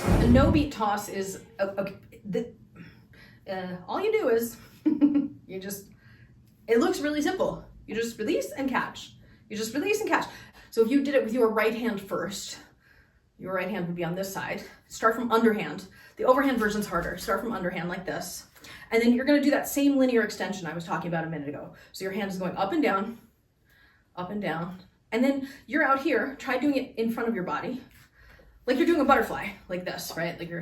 A no beat toss is, all you do is, it looks really simple. You just release and catch. You just release and catch. So if you did it with your right hand first, your right hand would be on this side. Start from underhand. The overhand version's harder. Start from underhand like this. And then you're gonna do that same linear extension I was talking about a minute ago. So your hand is going up and down, and then you're out here. Try doing it in front of your body. Like you're doing a butterfly, like this, right? Like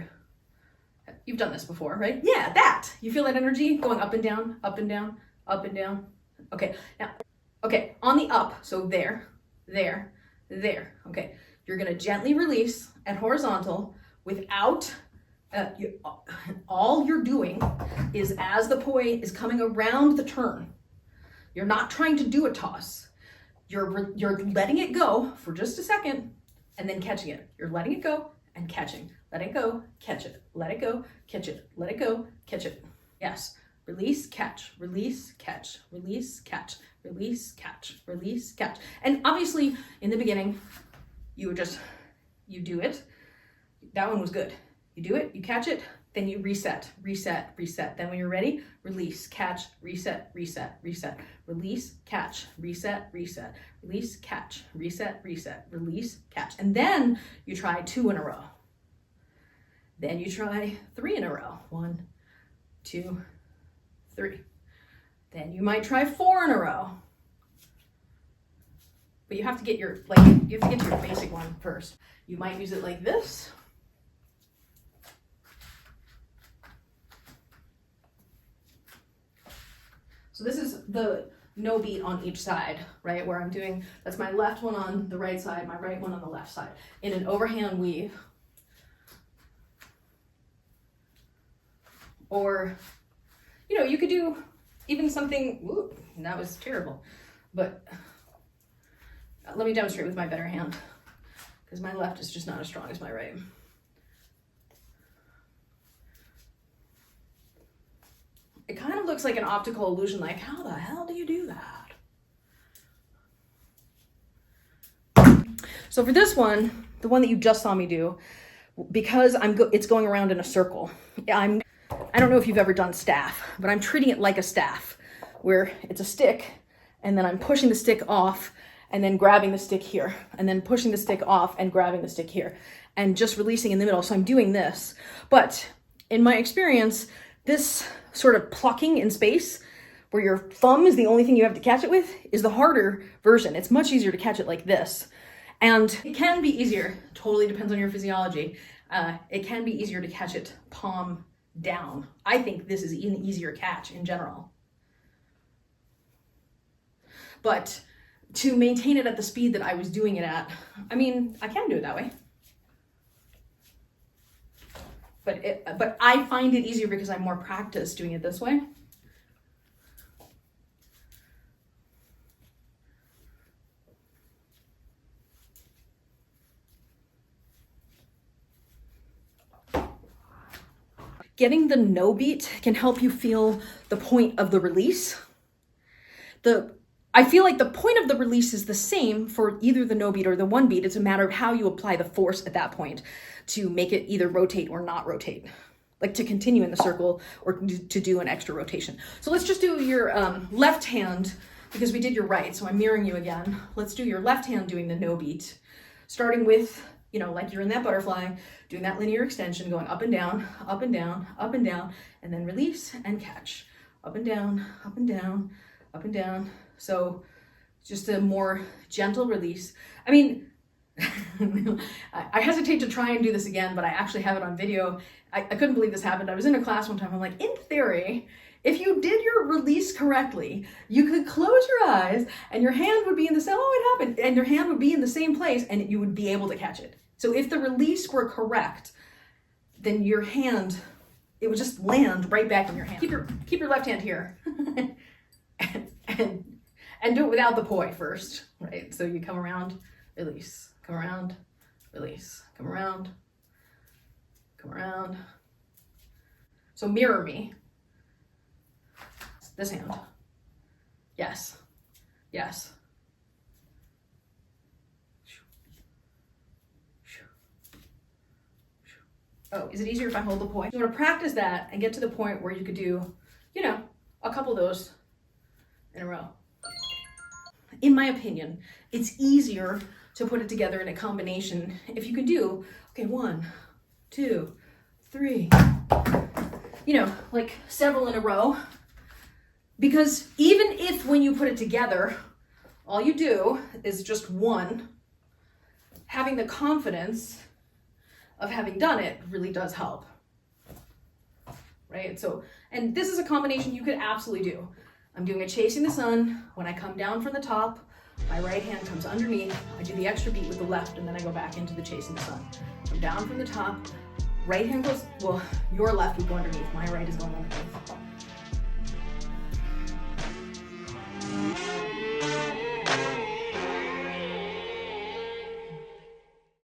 you've done this before, right? Yeah, that. You feel that energy going up and down, up and down, up and down. Okay, now, okay, on the up, so there, okay. You're gonna gently release at horizontal without, all you're doing is as the poi is coming around the turn, you're not trying to do a toss. You're letting it go for just a second and then catching it. You're letting it go and catching. Let it go, catch it. Let it go, catch it. Let it go, catch it. Yes. Release, catch, release, catch, release, catch, release, catch, release, catch. And obviously in the beginning, you do it. That one was good. You do it, you catch it, then you reset. Then when you're ready, release, catch, reset, release, catch, reset, release, catch, reset, release, catch. And then you try 2 in a row. Then you try 3 in a row. 1, 2, 3. Then you might try 4 in a row. But you have to get your basic one first. You might use it like this. So this is the no beat on each side, right? Where I'm doing, that's my left one on the right side, my right one on the left side, in an overhand weave. Or, you could do even something, ooh, that was terrible. But let me demonstrate with my better hand, because my left is just not as strong as my right. It kind of looks like an optical illusion, like how the hell do you do that? So for this one, the one that you just saw me do, because it's going around in a circle. I don't know if you've ever done staff, but I'm treating it like a staff, where it's a stick, and then I'm pushing the stick off, and then grabbing the stick here, and then pushing the stick off and grabbing the stick here, and just releasing in the middle. So I'm doing this. But in my experience, this sort of plucking in space, where your thumb is the only thing you have to catch it with, is the harder version. It's much easier to catch it like this. And it can be easier, totally depends on your physiology. It can be easier to catch it palm down. I think this is an easier catch in general. But to maintain it at the speed that I was doing it at, I can do it that way. But I find it easier because I'm more practiced doing it this way. Getting the no beat can help you feel the point of the release. I feel like the point of the release is the same for either the no beat or the one beat. It's a matter of how you apply the force at that point to make it either rotate or not rotate, like to continue in the circle or to do an extra rotation. So let's just do your left hand, because we did your right, so I'm mirroring you again. Let's do your left hand doing the no beat, starting with, like you're in that butterfly, doing that linear extension, going up and down, up and down, up and down, and then release and catch. Up and down, up and down, up and down. So just a more gentle release. I hesitate to try and do this again, but I actually have it on video. I couldn't believe this happened. I was in a class one time. I'm like, in theory, if you did your release correctly, you could close your eyes and your hand would be in the same, it happened, and your hand would be in the same place and you would be able to catch it. So if the release were correct, then your hand, it would just land right back in your hand. Keep your left hand here. and do it without the poi first, right? So you come around, release, come around, release, come around, come around. So mirror me. This hand. Yes. Yes. Oh, is it easier if I hold the poi? You want to practice that and get to the point where you could do, you know, a couple of those in a row. In my opinion, it's easier to put it together in a combination if you can do, okay, 1, 2, 3, you know, like several in a row. Because even if when you put it together, all you do is just one, having the confidence of having done it really does help, right? So, and this is a combination you could absolutely do. I'm doing a chasing the sun. When I come down from the top, my right hand comes underneath. I do the extra beat with the left, and then I go back into the chasing the sun. Come down from the top, right hand goes, well, your left would go underneath. My right is going underneath.